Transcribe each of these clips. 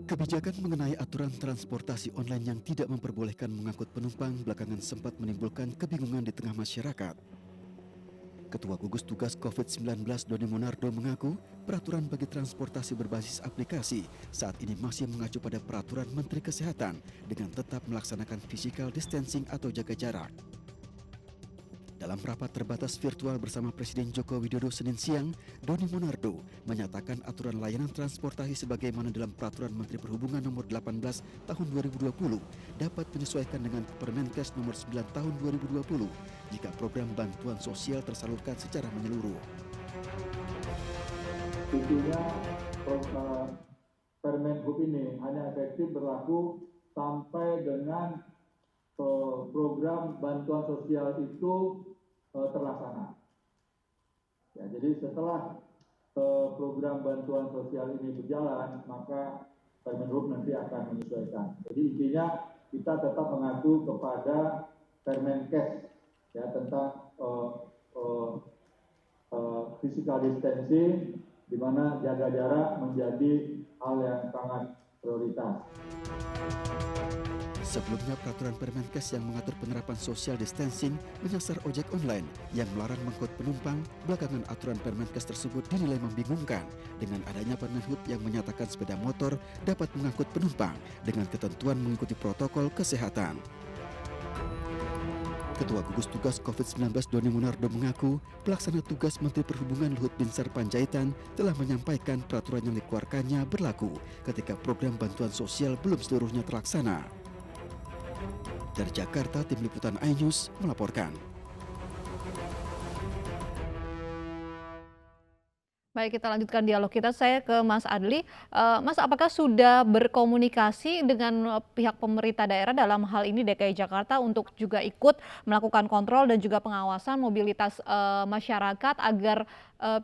Kebijakan mengenai aturan transportasi online yang tidak memperbolehkan mengangkut penumpang belakangan sempat menimbulkan kebingungan di tengah masyarakat. Ketua Gugus Tugas COVID-19 Doni Monardo mengaku peraturan bagi transportasi berbasis aplikasi saat ini masih mengacu pada peraturan Menteri Kesehatan dengan tetap melaksanakan physical distancing atau jaga jarak. Dalam rapat terbatas virtual bersama Presiden Joko Widodo Senin siang, Doni Monardo menyatakan aturan layanan transportasi sebagaimana dalam Peraturan Menteri Perhubungan Nomor 18 Tahun 2020 dapat menyesuaikan dengan Permenkes Nomor 9 Tahun 2020 jika program bantuan sosial tersalurkan secara menyeluruh. Tentunya Permen Hub ini hanya efektif berlaku sampai dengan program bantuan sosial itu terlaksana. Ya, jadi setelah program bantuan sosial ini berjalan, maka Permen Hub nanti akan menyesuaikan. Jadi intinya kita tetap mengacu kepada Permenkes ya tentang physical distancing, di mana jaga jarak menjadi hal yang sangat prioritas. Sebelumnya, peraturan Permenkes yang mengatur penerapan social distancing menyasar ojek online yang melarang mengangkut penumpang. Belakangan aturan Permenkes tersebut dinilai membingungkan dengan adanya Permen Hub yang menyatakan sepeda motor dapat mengangkut penumpang dengan ketentuan mengikuti protokol kesehatan. Ketua Gugus Tugas COVID-19 Doni Monardo mengaku pelaksana tugas Menteri Perhubungan Luhut Binsar Panjaitan telah menyampaikan peraturan yang dikeluarkannya berlaku ketika program bantuan sosial belum seluruhnya terlaksana. Dari Jakarta, Tim Liputan iNews melaporkan. Baik, kita lanjutkan dialog kita. Saya ke Mas Adli. Mas, apakah sudah berkomunikasi dengan pihak pemerintah daerah dalam hal ini DKI Jakarta untuk juga ikut melakukan kontrol dan juga pengawasan mobilitas masyarakat agar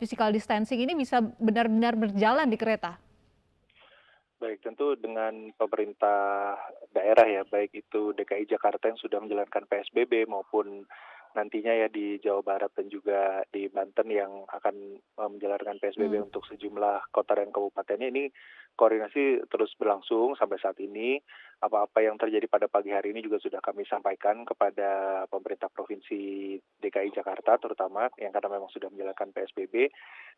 physical distancing ini bisa benar-benar berjalan di kereta? Baik, tentu dengan pemerintah daerah ya, baik itu DKI Jakarta yang sudah menjalankan PSBB maupun nantinya ya di Jawa Barat dan juga di Banten yang akan menjalankan PSBB untuk sejumlah kota dan kabupatennya, ini koordinasi terus berlangsung sampai saat ini. Apa-apa yang terjadi pada pagi hari ini juga sudah kami sampaikan kepada pemerintah Provinsi DKI Jakarta terutama yang karena memang sudah menjalankan PSBB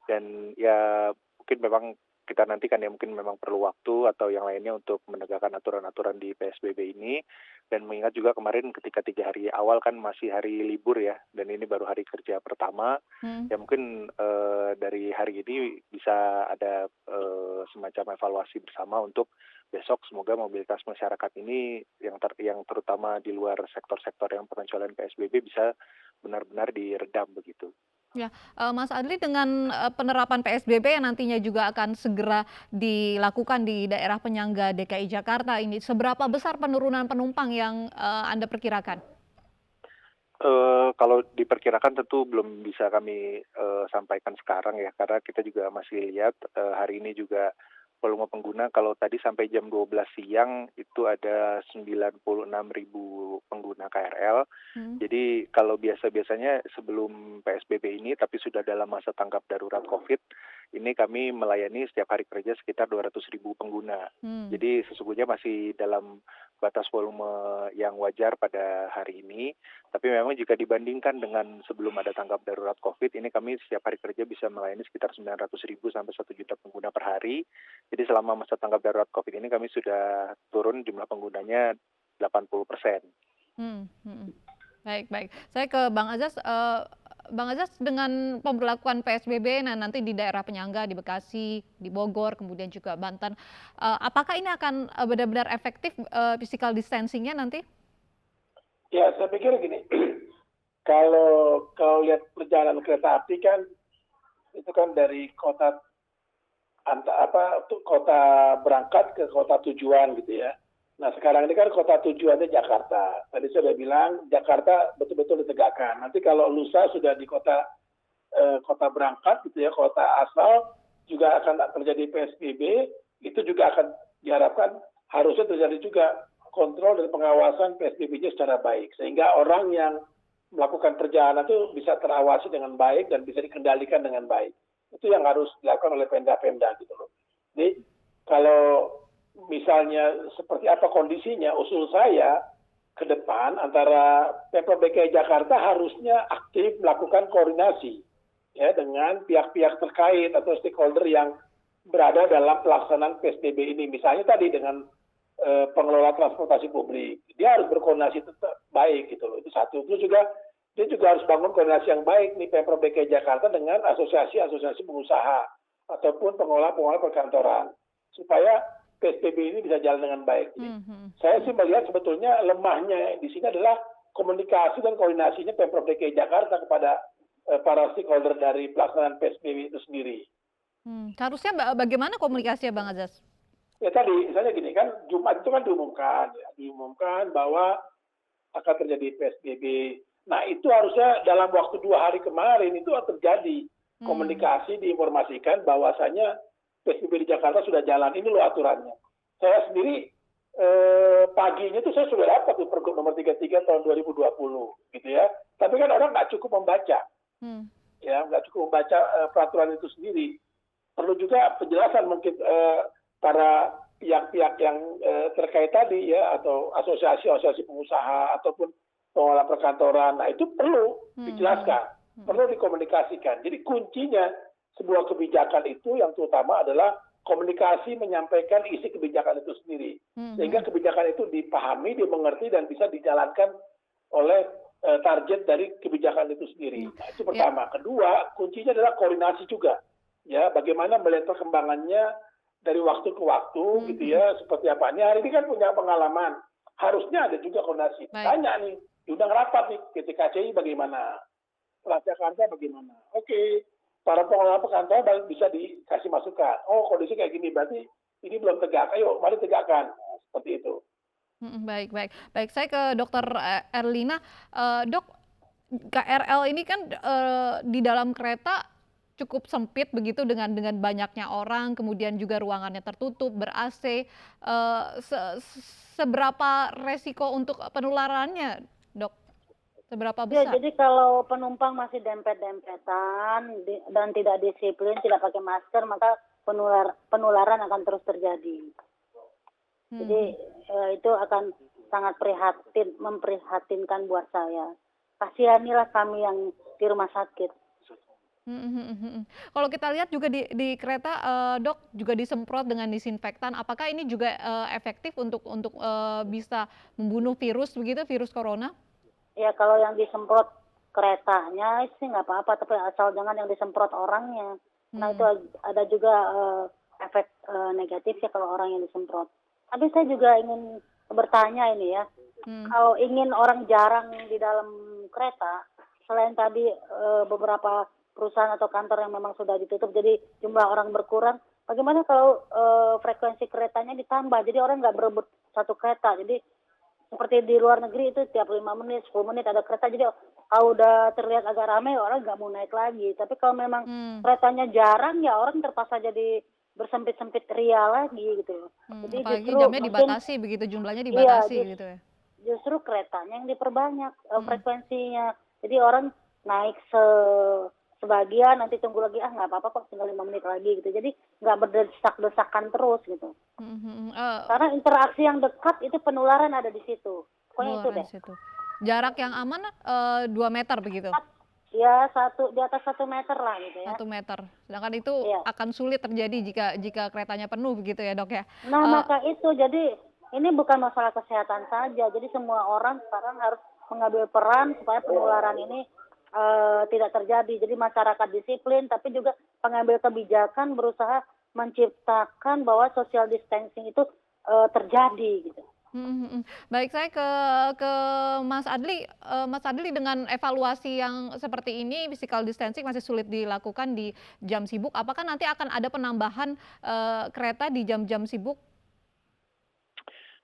dan ya mungkin memang kita nantikan ya mungkin memang perlu waktu atau yang lainnya untuk menegakkan aturan-aturan di PSBB ini dan mengingat juga kemarin ketika 3 hari awal kan masih hari libur ya dan ini baru hari kerja pertama ya mungkin dari hari ini bisa ada semacam evaluasi bersama untuk besok semoga mobilitas masyarakat ini yang terutama di luar sektor-sektor yang pengecualian PSBB bisa benar-benar diredam begitu. Ya, Mas Adli, dengan penerapan PSBB yang nantinya juga akan segera dilakukan di daerah penyangga DKI Jakarta ini, seberapa besar penurunan penumpang yang Anda perkirakan? Kalau diperkirakan tentu belum bisa kami sampaikan sekarang ya, karena kita juga masih lihat hari ini juga volume pengguna kalau tadi sampai jam 12 siang itu ada 96.000 pengguna KRL. Jadi kalau biasanya sebelum PSBB ini tapi sudah dalam masa tanggap darurat COVID, ini kami melayani setiap hari kerja sekitar 200.000 pengguna. Jadi sesungguhnya masih dalam batas volume yang wajar pada hari ini. Tapi memang jika dibandingkan dengan sebelum ada tanggap darurat COVID, ini kami setiap hari kerja bisa melayani sekitar 900.000 sampai 1 juta pengguna per hari. Jadi selama masa tanggap darurat COVID ini kami sudah turun jumlah penggunanya 80%. Baik. Saya ke Bang Azaz. Bang Azaz, dengan pemberlakuan PSBB nanti di daerah penyangga, di Bekasi, di Bogor, kemudian juga Banten, apakah ini akan benar-benar efektif physical distancing-nya nanti? Ya, saya pikir gini, kalau lihat perjalanan kereta api kan, itu kan dari kota berangkat ke kota tujuan gitu ya. Nah sekarang ini kan kota tujuannya Jakarta. Tadi saya sudah bilang Jakarta betul-betul ditegakkan. Nanti kalau lusa sudah di kota berangkat gitu ya, kota asal juga akan terjadi PSBB. Itu juga akan diharapkan harusnya terjadi juga kontrol dan pengawasan PSBB-nya secara baik. Sehingga orang yang melakukan perjalanan itu bisa terawasi dengan baik dan bisa dikendalikan dengan baik. Itu yang harus dilakukan oleh Pemda gitu loh. Jadi kalau misalnya seperti apa kondisinya, usul saya ke depan antara Pemprov DKI Jakarta harusnya aktif melakukan koordinasi ya dengan pihak-pihak terkait atau stakeholder yang berada dalam pelaksanaan PSBB ini. Misalnya tadi dengan pengelola transportasi publik, dia harus berkoordinasi tetap baik gitu loh. Itu satu. Terus juga dia juga harus bangun koordinasi yang baik nih Pemprov DKI Jakarta dengan asosiasi-asosiasi pengusaha ataupun pengelola-pengelola perkantoran supaya PSBB ini bisa jalan dengan baik. Saya sih melihat sebetulnya lemahnya di sini adalah komunikasi dan koordinasinya Pemprov DKI Jakarta kepada para stakeholder dari pelaksanaan PSBB itu sendiri. Seharusnya bagaimana komunikasinya Bang Azas? Ya tadi, misalnya gini kan, Jumat itu kan diumumkan bahwa akan terjadi PSBB. Nah itu harusnya dalam waktu 2 hari kemarin itu terjadi komunikasi diinformasikan bahwasanya PSBB di Jakarta sudah jalan, ini loh aturannya. Saya sendiri paginya itu saya sudah dapat di Pergub nomor 33 tahun 2020 gitu ya. Tapi kan orang nggak cukup membaca, ya nggak cukup membaca peraturan itu sendiri. Perlu juga penjelasan mungkin para pihak-pihak yang terkait tadi ya, atau asosiasi-asosiasi pengusaha ataupun pengelola perkantoran. Nah itu perlu dijelaskan, perlu dikomunikasikan. Jadi kuncinya sebuah kebijakan itu yang terutama adalah komunikasi menyampaikan isi kebijakan itu sendiri. Sehingga kebijakan itu dipahami, dimengerti, dan bisa dijalankan oleh target dari kebijakan itu sendiri. Nah, itu pertama. Kedua, kuncinya adalah koordinasi juga. Ya, bagaimana melihat perkembangannya dari waktu ke waktu gitu ya, seperti apa. Ini hari ini kan punya pengalaman. Harusnya ada juga koordinasi. Tanya nih, diundang rapat nih, KCI bagaimana? Jakarta bagaimana? Oke. Para pengelola perkantoran bisa dikasih masukan. Oh, kondisi kayak gini, berarti ini belum tegak. Ayo, mari tegakkan. Nah, seperti itu. Baik. Saya ke Dokter Erlina. Dok, KRL ini kan di dalam kereta cukup sempit begitu dengan banyaknya orang, kemudian juga ruangannya tertutup, ber-AC. Seberapa resiko untuk penularannya, Dok? Seberapa Ya, besar? jadi kalau penumpang masih dempet-dempetan dan tidak disiplin, tidak pakai masker, maka penularan akan terus terjadi. Jadi itu akan sangat memprihatinkan buat saya. Kasihanilah kami yang di rumah sakit. Kalau kita lihat juga di kereta, Dok, juga disemprot dengan disinfektan. Apakah ini juga efektif untuk bisa membunuh virus begitu, virus corona? Ya kalau yang disemprot keretanya sih nggak apa-apa, tapi asal jangan yang disemprot orangnya. Nah itu ada juga efek negatif ya kalau orang yang disemprot. Tapi saya juga ingin bertanya ini ya, kalau ingin orang jarang di dalam kereta, selain tadi beberapa perusahaan atau kantor yang memang sudah ditutup, jadi jumlah orang berkurang, bagaimana kalau frekuensi keretanya ditambah, jadi orang nggak berebut satu kereta, jadi seperti di luar negeri itu tiap 5 menit, 10 menit ada kereta, jadi kalau udah terlihat agak ramai orang nggak mau naik lagi. Tapi kalau memang keretanya jarang ya orang terpaksa jadi bersempit-sempit ria lagi gitu. Jadi apalagi justru jamnya dibatasi begitu, jumlahnya dibatasi gitu ya. Justru keretanya yang diperbanyak frekuensinya. Jadi orang naik sebagian, nanti tunggu lagi, nggak apa-apa kok tinggal 5 menit lagi gitu. Jadi nggak berdesak-desakan terus gitu. Karena interaksi yang dekat itu penularan ada di situ. Pokoknya itu deh. Jarak yang aman 2 meter begitu? Ya, di atas 1 meter lah gitu ya. 1 meter. Sedangkan itu akan sulit terjadi jika keretanya penuh begitu ya, Dok ya? Nah, maka itu. Jadi ini bukan masalah kesehatan saja. Jadi semua orang sekarang harus mengambil peran supaya penularan ini tidak terjadi. Jadi masyarakat disiplin, tapi juga pengambil kebijakan berusaha menciptakan bahwa social distancing itu terjadi gitu. Baik, saya ke Mas Adli. Mas Adli, dengan evaluasi yang seperti ini, physical distancing masih sulit dilakukan di jam sibuk. Apakah nanti akan ada penambahan kereta di jam-jam sibuk?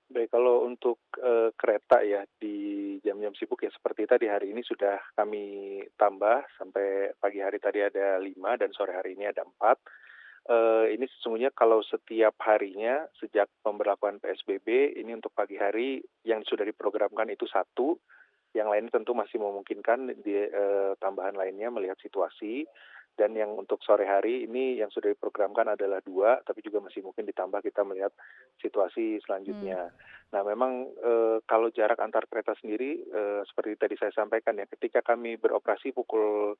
Baik, kalau untuk kereta ya di jam-jam sibuk ya seperti tadi, hari ini sudah kami tambah sampai pagi hari tadi ada 5 dan sore hari ini ada 4. Ini sesungguhnya kalau setiap harinya sejak pemberlakuan PSBB ini untuk pagi hari yang sudah diprogramkan itu 1, yang lain tentu masih memungkinkan di tambahan lainnya melihat situasi. Dan yang untuk sore hari ini yang sudah diprogramkan adalah 2, tapi juga masih mungkin ditambah kita melihat situasi selanjutnya. Nah, memang kalau jarak antar kereta sendiri seperti tadi saya sampaikan ya, ketika kami beroperasi pukul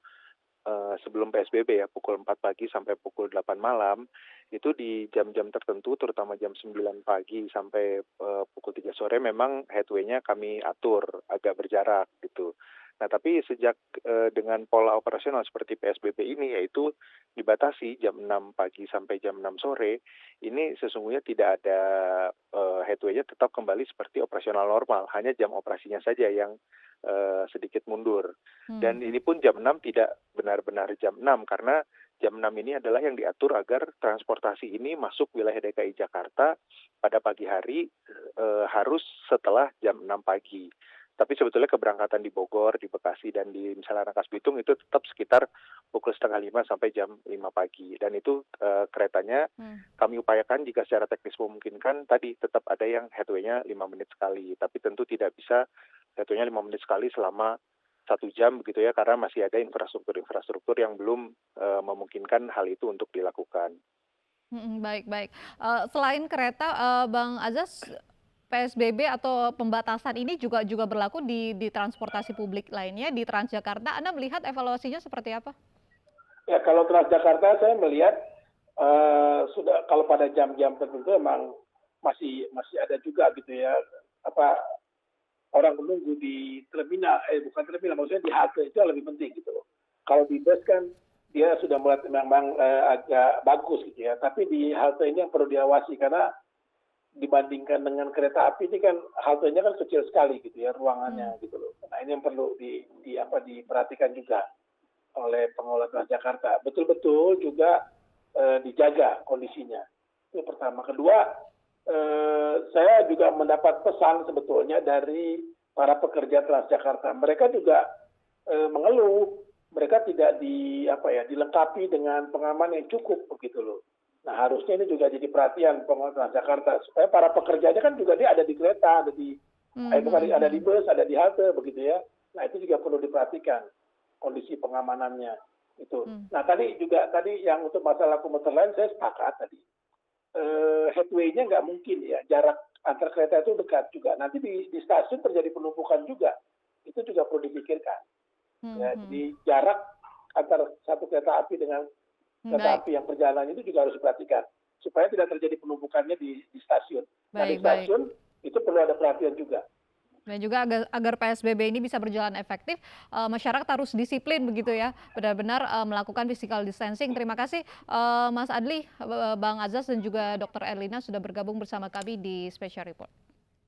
sebelum PSBB ya, pukul 4 pagi sampai pukul 8 malam, itu di jam-jam tertentu, terutama jam 9 pagi sampai pukul 3 sore, memang headway-nya kami atur agak berjarak gitu. Nah, tapi sejak dengan pola operasional seperti PSBB ini, yaitu dibatasi jam 6 pagi sampai jam 6 sore, ini sesungguhnya tidak ada headway-nya tetap kembali seperti operasional normal, hanya jam operasinya saja yang sedikit mundur. Dan ini pun jam 6 tidak benar-benar jam 6, karena jam 6 ini adalah yang diatur agar transportasi ini masuk wilayah DKI Jakarta pada pagi hari harus setelah jam 6 pagi. Tapi sebetulnya keberangkatan di Bogor, di Bekasi, dan di misalnya Rangkas Bitung itu tetap sekitar pukul 4:30 sampai jam 5 pagi. Dan itu keretanya kami upayakan jika secara teknis memungkinkan tadi tetap ada yang headway-nya 5 menit sekali. Tapi tentu tidak bisa headway-nya 5 menit sekali selama 1 jam begitu ya, karena masih ada infrastruktur yang belum memungkinkan hal itu untuk dilakukan. Baik baik. Selain kereta, Bang Azaz, PSBB atau pembatasan ini juga berlaku di transportasi publik lainnya, di Transjakarta. Anda melihat evaluasinya seperti apa? Ya, kalau Transjakarta saya melihat sudah kalau pada jam-jam tertentu memang masih ada juga gitu ya, orang menunggu di terminal, bukan terminal, maksudnya di halte itu yang lebih penting gitu loh. Kalau di bus kan dia sudah mulai memang agak bagus gitu ya, tapi di halte ini yang perlu diawasi, karena dibandingkan dengan kereta api ini kan haltenya kan kecil sekali gitu ya ruangannya gitu loh. Nah, ini yang perlu diperhatikan juga oleh pengelola Transjakarta. Betul-betul juga dijaga kondisinya. Itu pertama. Kedua, saya juga mendapat pesan sebetulnya dari para pekerja Transjakarta. Mereka juga mengeluh mereka tidak dilengkapi dengan pengaman yang cukup begitu loh. Nah, harusnya ini juga jadi perhatian pengelola Transjakarta supaya para pekerjanya kan juga dia ada di kereta, ada di bus, ada di halte begitu ya. Nah, itu juga perlu diperhatikan kondisi pengamanannya itu. Nah, tadi yang untuk masalah komuter lain saya sepakat tadi. Headway-nya nggak mungkin ya, jarak antar kereta itu dekat juga. Nanti di stasiun terjadi penumpukan juga. Itu juga perlu dipikirkan. Ya, jadi jarak antar satu kereta api dengan kereta api yang perjalanan itu juga harus diperhatikan supaya tidak terjadi penumpukannya di stasiun. Nah, di stasiun itu perlu ada perhatian juga. Dan juga agar PSBB ini bisa berjalan efektif, masyarakat harus disiplin begitu ya, benar-benar melakukan physical distancing. Terima kasih Mas Adli, Bang Azaz dan juga Dr. Erlina sudah bergabung bersama kami di Special Report.